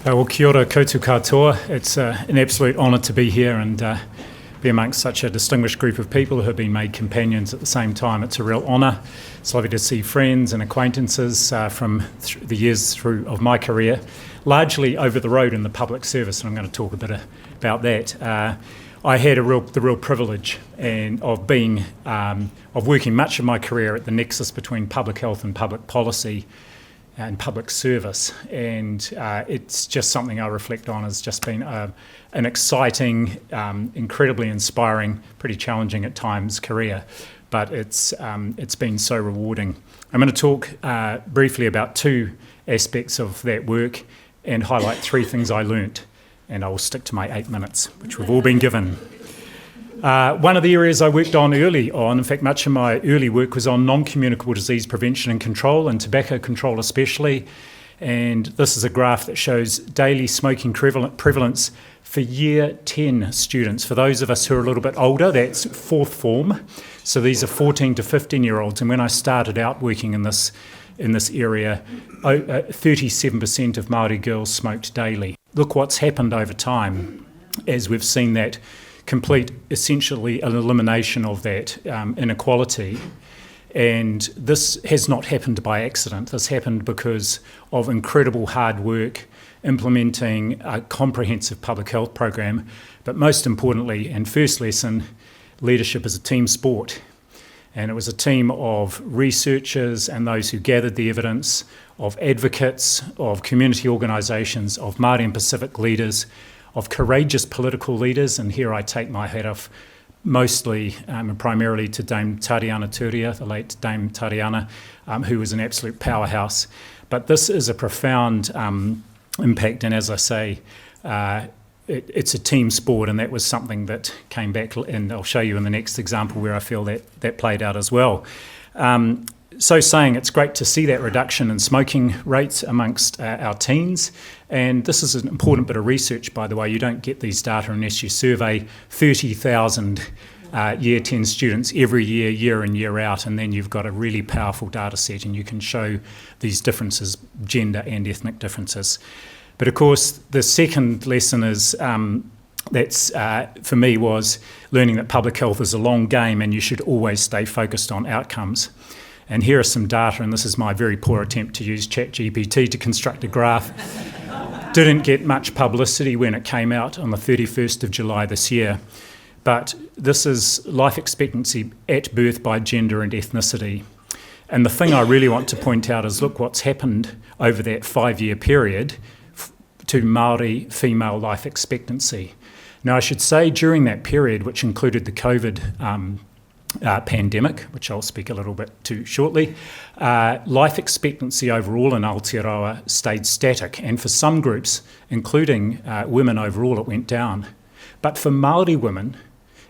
Well, kia ora koutou katoa. It's an absolute honour to be here and be amongst such a distinguished group of people who have been made companions at the same time. It's a real honour. It's lovely to see friends and acquaintances from the years through of my career, largely over the road in the public service, and I'm going to talk a bit about that. I had the real privilege of working much of my career at the nexus between public health and public policy and public service, and it's just something I reflect on as just been an exciting, incredibly inspiring, pretty challenging at times career, but it's been so rewarding. I'm going to talk briefly about two aspects of that work and highlight three things I learnt, and I will stick to my 8 minutes, which we've all been given. One of the areas I worked on early on, in fact much of my early work was on non-communicable disease prevention and control, and tobacco control especially, and this is a graph that shows daily smoking prevalence for year 10 students. For those of us who are a little bit older, that's fourth form, so these are 14 to 15-year-olds, and when I started out working in this area, 37% of Māori girls smoked daily. Look what's happened over time as we've seen that complete, essentially an elimination of that inequality. And this has not happened by accident. This happened because of incredible hard work implementing a comprehensive public health program, but most importantly, and first lesson, leadership is a team sport. And it was a team of researchers and those who gathered the evidence, of advocates, of community organisations, of Māori and Pacific leaders, of courageous political leaders, and here I take my hat off mostly and primarily to Dame Tariana Turia, the late Dame Tariana, who was an absolute powerhouse. But this is a profound impact, and as I say, it's a team sport, and that was something that came back, and I'll show you in the next example where I feel that played out as well. So saying, it's great to see that reduction in smoking rates amongst our teens, and this is an important bit of research, by the way. You don't get these data unless you survey 30,000 year 10 students every year, year in, year out, and then you've got a really powerful data set and you can show these differences, gender and ethnic differences. But of course, the second lesson is for me was learning that public health is a long game and you should always stay focused on outcomes. And here are some data, and this is my very poor attempt to use ChatGPT to construct a graph. Didn't get much publicity when it came out on the 31st of July this year, but this is life expectancy at birth by gender and ethnicity. And the thing I really want to point out is look what's happened over that 5-year period to Māori female life expectancy. Now I should say during that period, which included the COVID pandemic, which I'll speak a little bit to shortly, life expectancy overall in Aotearoa stayed static, and for some groups, including women overall, it went down. But for Māori women,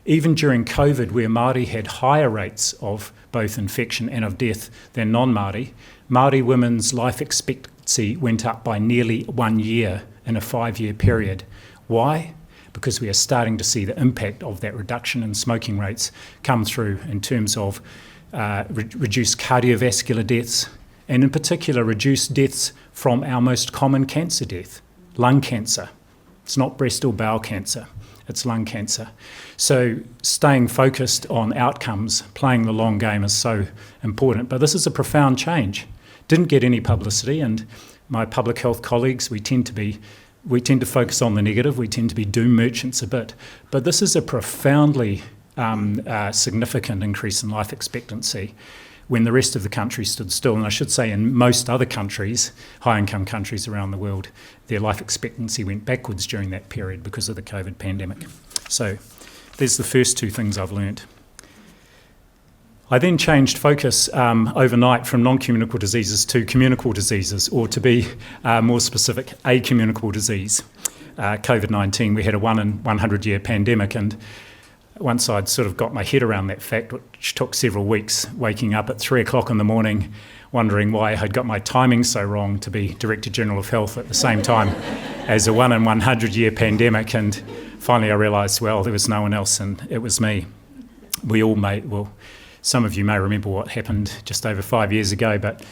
even during COVID, where Māori had higher rates of both infection and of death than non-Māori, Māori women's life expectancy went up by nearly 1 year in a 5-year period. Why? Because we are starting to see the impact of that reduction in smoking rates come through in terms of reduced cardiovascular deaths, and in particular reduced deaths from our most common cancer death, lung cancer. It's not breast or bowel cancer, it's lung cancer. So staying focused on outcomes, playing the long game is so important. But this is a profound change. Didn't get any publicity, and my public health colleagues, we tend to focus on the negative, we tend to be doom merchants a bit, but this is a profoundly significant increase in life expectancy when the rest of the country stood still. And I should say in most other countries, high-income countries around the world, their life expectancy went backwards during that period because of the COVID pandemic. So there's the first two things I've learnt. I then changed focus overnight from non-communicable diseases to communicable diseases, or to be more specific, a communicable disease. COVID-19, we had a 1 in 100 year pandemic, and once I'd sort of got my head around that fact, which took several weeks, waking up at 3 o'clock in the morning, wondering why I'd got my timing so wrong to be Director General of Health at the same time as a 1 in 100 year pandemic, and finally I realised, well, there was no one else and it was me. Some of you may remember what happened just over 5 years ago, but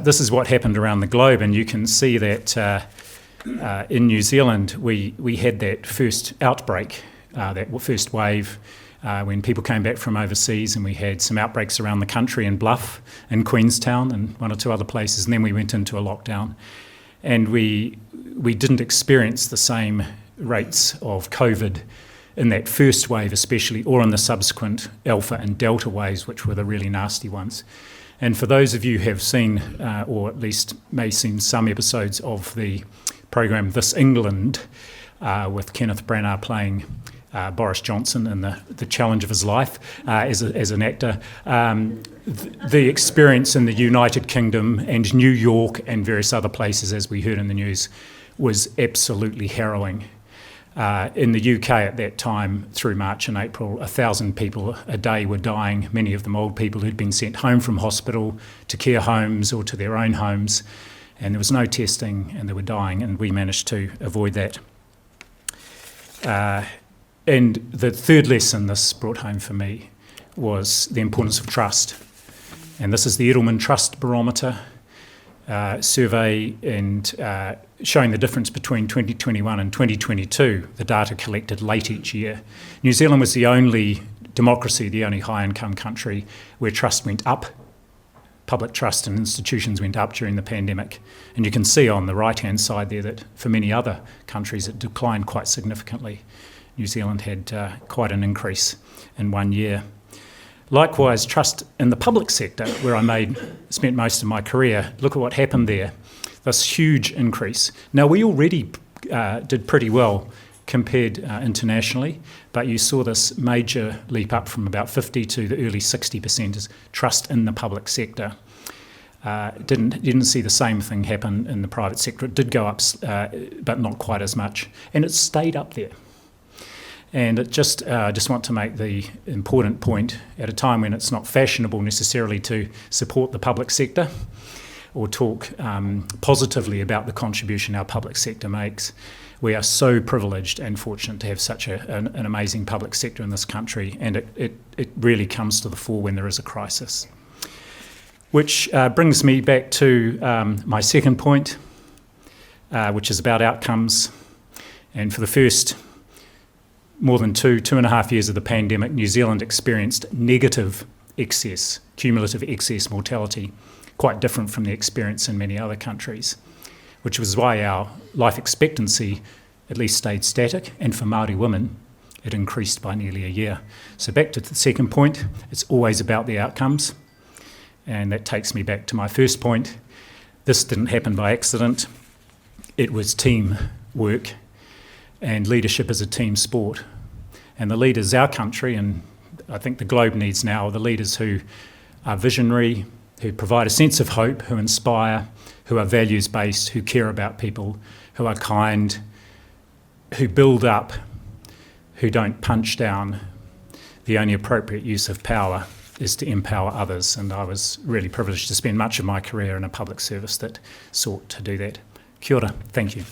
this is what happened around the globe, and you can see that in New Zealand, we had that first outbreak, that first wave, when people came back from overseas, and we had some outbreaks around the country in Bluff, in Queenstown, and one or two other places, and then we went into a lockdown. And we didn't experience the same rates of COVID in that first wave especially, or in the subsequent Alpha and Delta waves, which were the really nasty ones. And for those of you who have seen, or at least may have seen some episodes of the program This England, with Kenneth Branagh playing Boris Johnson in the challenge of his life as an actor, the experience in the United Kingdom and New York and various other places, as we heard in the news, was absolutely harrowing. In the UK at that time, through March and April, 1,000 people a day were dying, many of them old people who'd been sent home from hospital to care homes or to their own homes, and there was no testing and they were dying, and we managed to avoid that. And the third lesson this brought home for me was the importance of trust. And this is the Edelman Trust Barometer survey, and showing the difference between 2021 and 2022, the data collected late each year. New Zealand was the only democracy, the only high-income country where trust went up. Public trust in institutions went up during the pandemic. And you can see on the right-hand side there that for many other countries it declined quite significantly. New Zealand had quite an increase in 1 year. Likewise, trust in the public sector, where I spent most of my career. Look at what happened there. This huge increase. Now, we already did pretty well compared internationally, but you saw this major leap up from about 50 to the early 60% as trust in the public sector. Didn't see the same thing happen in the private sector. It did go up, but not quite as much, and it stayed up there. And it just want to make the important point at a time when it's not fashionable necessarily to support the public sector or talk positively about the contribution our public sector makes. We are so privileged and fortunate to have such an amazing public sector in this country, and it really comes to the fore when there is a crisis. Which brings me back to my second point, which is about outcomes. And for the first more than 2.5 years of the pandemic, New Zealand experienced negative excess, cumulative excess mortality, quite different from the experience in many other countries, which was why our life expectancy at least stayed static, and for Māori women, it increased by nearly a year. So back to the second point, it's always about the outcomes, and that takes me back to my first point. This didn't happen by accident. It was teamwork. And leadership is a team sport. And the leaders our country, and I think the globe needs now, are the leaders who are visionary, who provide a sense of hope, who inspire, who are values-based, who care about people, who are kind, who build up, who don't punch down. The only appropriate use of power is to empower others. And I was really privileged to spend much of my career in a public service that sought to do that. Kia ora. Thank you.